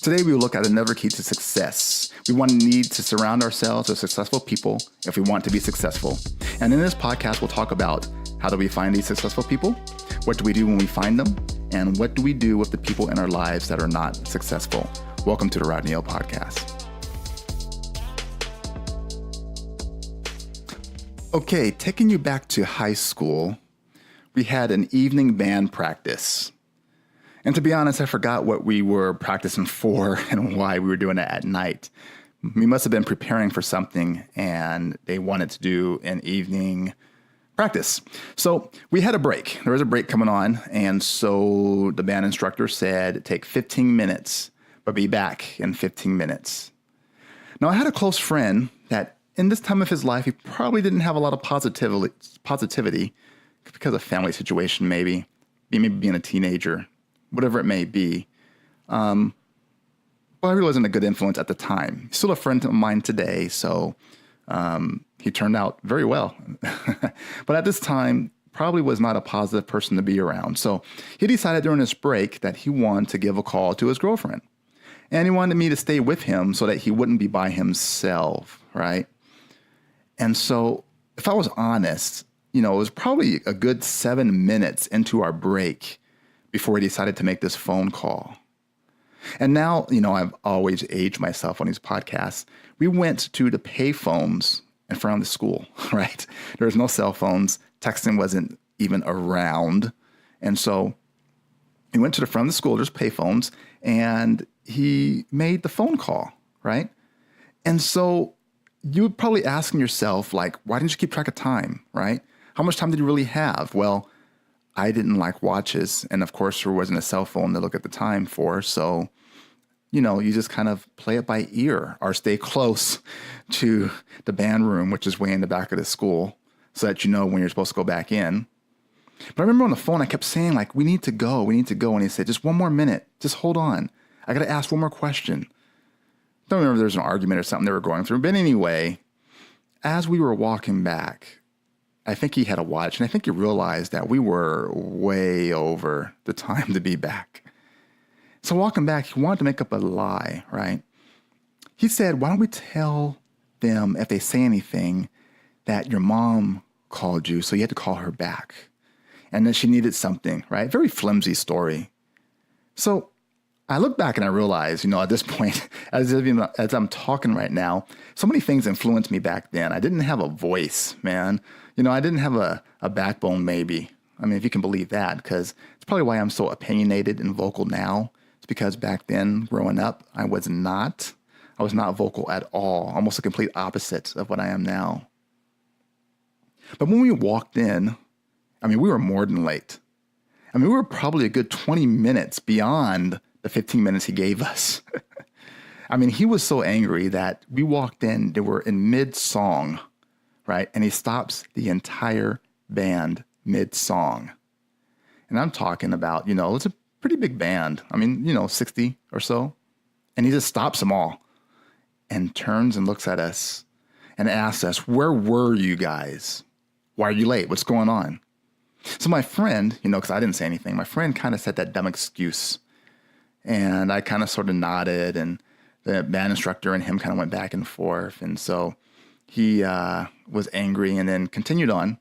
Today, we will look at another key to success. We need to surround ourselves with successful people if we want to be successful. And in this podcast, we'll talk about how do we find these successful people? What do we do when we find them? And what do we do with the people in our lives that are not successful? Welcome to the Rodney Podcast. Okay, taking you back to high school, we had an evening band practice. And to be honest, I forgot what we were practicing for and why we were doing it at night. We must have been preparing for something and they wanted to do an evening practice. So we had a break. There was a break coming on. And so the band instructor said, take 15 minutes, but be back in 15 minutes. Now, I had a close friend that in this time of his life, he probably didn't have a lot of positivity because of family situation, maybe being a teenager, whatever it may be. Well, he really wasn't a good influence at the time. He's still a friend of mine today, so he turned out very well. But at this time, probably was not a positive person to be around. So he decided during this break that he wanted to give a call to his girlfriend. And he wanted me to stay with him so that he wouldn't be by himself, right? And so if I was honest, it was probably a good 7 minutes into our break before he decided to make this phone call. And now, I've always aged myself on these podcasts. We went to the pay phones in front of the school, right? There was no cell phones. Texting wasn't even around. And so he went to the front of the school, there's pay phones, and he made the phone call, right? And so you're probably asking yourself, like, why didn't you keep track of time, right? How much time did you really have? Well, I didn't like watches. And of course, there wasn't a cell phone to look at the time for. So, you just kind of play it by ear or stay close to the band room, which is way in the back of the school, so that you know when you're supposed to go back in. But I remember on the phone, I kept saying, like, we need to go. And he said, just one more minute. Just hold on. I got to ask one more question. Don't remember if there was an argument or something they were going through. But anyway, as we were walking back, I think he had a watch, and I think he realized that we were way over the time to be back. So walking back, he wanted to make up a lie, right? He said, why don't we tell them, if they say anything, that your mom called you, so you had to call her back, and that she needed something, right? Very flimsy story. So I look back and I realize, at this point, as I'm talking right now, so many things influenced me back then. I didn't have a voice, man. I didn't have a backbone, maybe. I mean, if you can believe that, because it's probably why I'm so opinionated and vocal now. It's because back then, growing up, I was not vocal at all, almost a complete opposite of what I am now. But when we walked in, we were more than late. We were probably a good 20 minutes beyond the 15 minutes he gave us. He was so angry that we walked in, they were in mid-song, right? And he stops the entire band mid-song. And I'm talking about, it's a pretty big band. 60 or so. And he just stops them all and turns and looks at us and asks us, where were you guys? Why are you late? What's going on? So my friend, because I didn't say anything, my friend kind of said that dumb excuse. And I kind of sort of nodded, and the band instructor and him kind of went back and forth. And so he was angry and then continued on.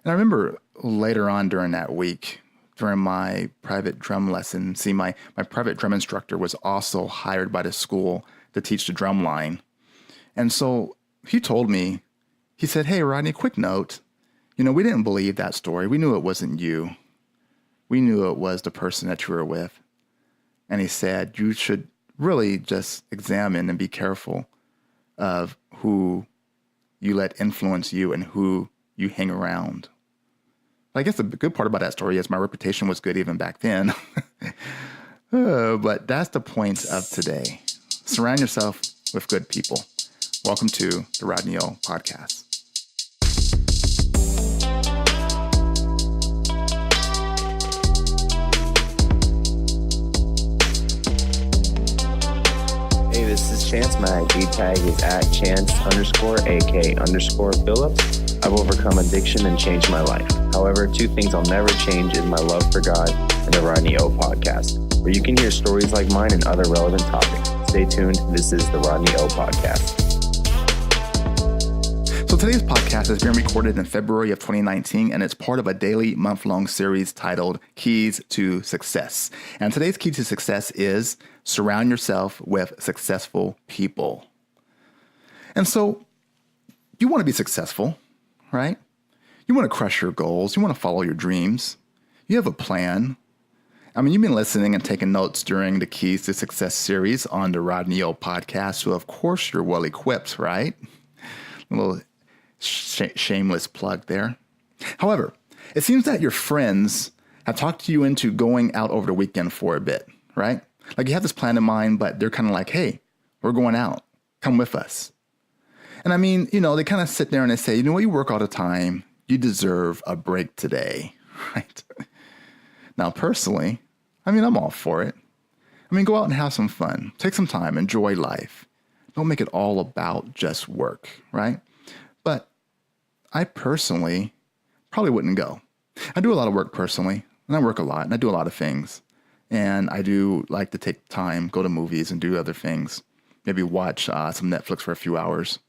And I remember later on during that week, during my private drum lesson, my private drum instructor was also hired by the school to teach the drum line. And so he told me, he said, hey, Rodney, quick note. We didn't believe that story. We knew it wasn't you. We knew it was the person that you were with. And he said, you should really just examine and be careful of who you let influence you and who you hang around. I guess the good part about that story is my reputation was good even back then. But that's the point of today. Surround yourself with good people. Welcome to the Rodney Podcast. This is Chance. My IG tag is @Chance_AK_Phillips. I've overcome addiction and changed my life. However, two things I'll never change is my love for God and the Rodney O podcast. where you can hear stories like mine and other relevant topics. Stay tuned. This is the Rodney O Podcast. So today's podcast has been recorded in February of 2019, and it's part of a daily month-long series titled Keys to Success. And today's key to success is surround yourself with successful people. And so you want to be successful, right? You want to crush your goals. You want to follow your dreams. You have a plan. I mean, you've been listening and taking notes during the Keys to Success series on the Rodney O Podcast. So, of course, you're well equipped, right? A little shameless plug there. However, it seems that your friends have talked you into going out over the weekend for a bit, right? Like you have this plan in mind, but they're kind of like, hey, we're going out. Come with us. And I mean, they kind of sit there and they say, you know what, you work all the time. You deserve a break today, right? Now, personally, I'm all for it. Go out and have some fun. Take some time. Enjoy life. Don't make it all about just work, right? But I personally probably wouldn't go. I do a lot of work personally, and I work a lot, and I do a lot of things. And I do like to take time, go to movies, and do other things. Maybe watch some Netflix for a few hours.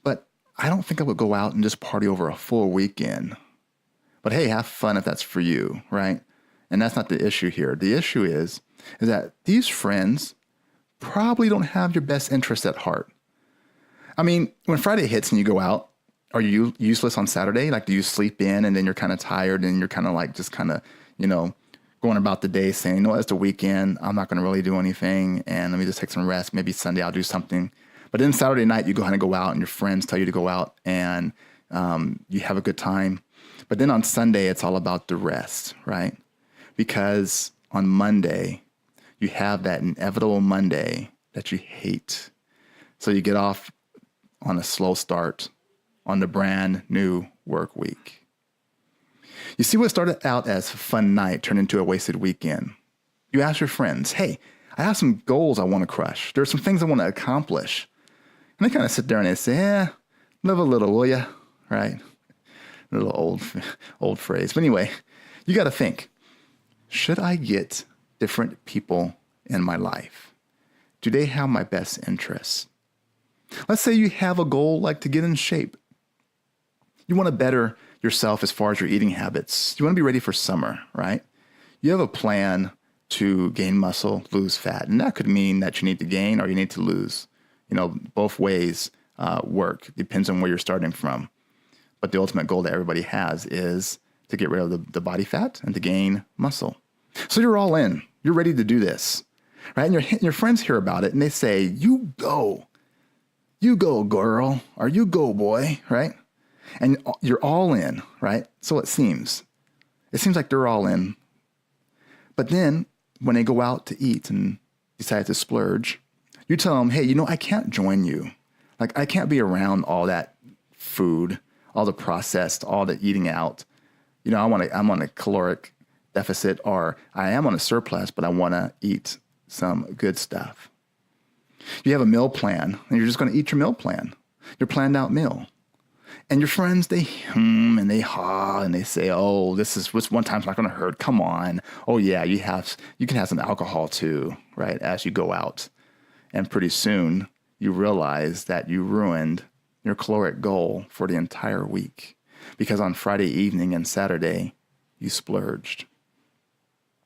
But I don't think I would go out and just party over a full weekend. But hey, have fun if that's for you, right? And that's not the issue here. The issue is that these friends probably don't have your best interest at heart. When Friday hits and you go out, are you useless on Saturday? Like, do you sleep in and then you're kind of tired and you're kind of like just kind of, going about the day saying, it's the weekend. I'm not going to really do anything. And let me just take some rest. Maybe Sunday I'll do something. But then Saturday night, you go out and your friends tell you to go out and you have a good time. But then on Sunday, it's all about the rest, right? Because on Monday, you have that inevitable Monday that you hate. So you get off on a slow start on the brand new work week. You see what started out as a fun night turned into a wasted weekend. You ask your friends, hey, I have some goals I want to crush. There are some things I want to accomplish. And they kind of sit there and they say, live a little, will ya? Right? A little old phrase. But anyway, you got to think, should I get different people in my life? Do they have my best interests? Let's say you have a goal like to get in shape. You want to better yourself as far as your eating habits. You want to be ready for summer, right? You have a plan to gain muscle, lose fat. And that could mean that you need to gain or you need to lose. Both ways work. Depends on where you're starting from. But the ultimate goal that everybody has is to get rid of the body fat and to gain muscle. So you're all in. You're ready to do this, right? And your friends hear about it and they say, you go girl, or you go boy, right? And you're all in, right? So it seems like they're all in. But then when they go out to eat and decide to splurge, you tell them, hey, I can't join you. Like, I can't be around all that food, all the processed, all the eating out. I'm on a caloric deficit, or I am on a surplus, but I want to eat some good stuff. You have a meal plan, and you're just going to eat your meal plan, your planned out meal. And your friends, they hum and they haw and they say, oh, this one time's not going to hurt. Come on. Oh, yeah, you can have some alcohol too, right, as you go out. And pretty soon you realize that you ruined your caloric goal for the entire week because on Friday evening and Saturday, you splurged.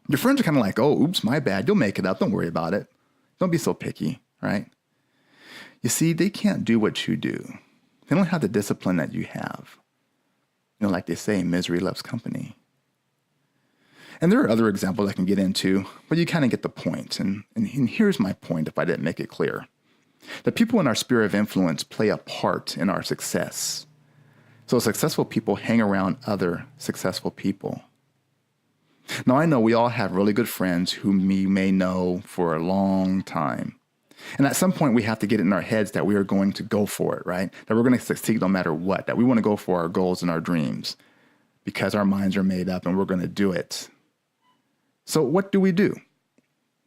Your friends are kind of like, oh, oops, my bad. You'll make it up. Don't worry about it. Don't be so picky, right? You see, they can't do what you do. They don't have the discipline that you have. Like they say, misery loves company. And there are other examples I can get into, but you kind of get the point. And here's my point if I didn't make it clear. The people in our sphere of influence play a part in our success. So successful people hang around other successful people. Now, I know we all have really good friends whom we may know for a long time. And at some point, we have to get it in our heads that we are going to go for it, right? That we're going to succeed no matter what, that we want to go for our goals and our dreams because our minds are made up and we're going to do it. So what do we do?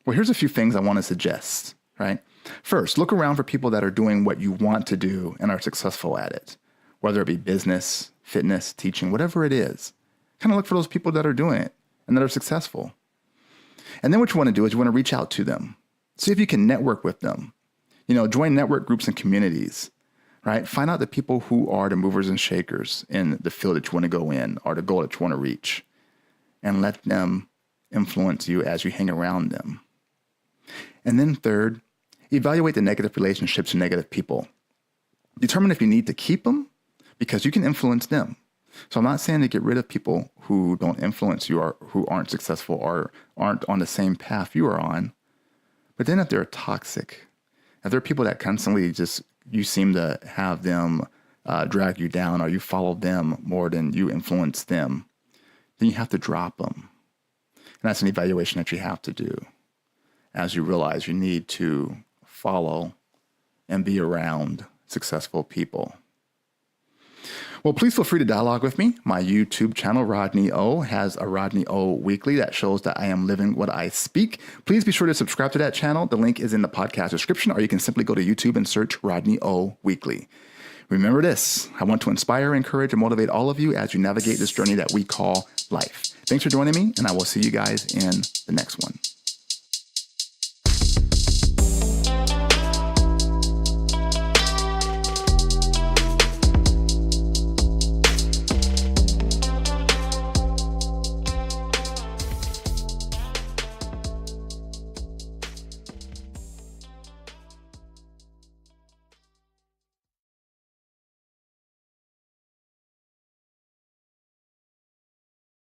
Well, here's a few things I want to suggest, right? First, look around for people that are doing what you want to do and are successful at it, whether it be business, fitness, teaching, whatever it is. Kind of look for those people that are doing it and that are successful. And then what you want to do is you want to reach out to them. See if you can network with them. Join network groups and communities, right? Find out the people who are the movers and shakers in the field that you want to go in or the goal that you want to reach, and let them influence you as you hang around them. And then third, evaluate the negative relationships and negative people. Determine if you need to keep them because you can influence them. So I'm not saying to get rid of people who don't influence you or who aren't successful or aren't on the same path you are on. But then if they're toxic, if they're people that constantly you seem to have them drag you down, or you follow them more than you influence them, then you have to drop them. And that's an evaluation that you have to do as you realize you need to follow and be around successful people. Well, please feel free to dialogue with me. My YouTube channel, Rodney O, has a Rodney O Weekly that shows that I am living what I speak. Please be sure to subscribe to that channel. The link is in the podcast description, or you can simply go to YouTube and search Rodney O Weekly. Remember this: I want to inspire, encourage, and motivate all of you as you navigate this journey that we call life. Thanks for joining me, and I will see you guys in the next one.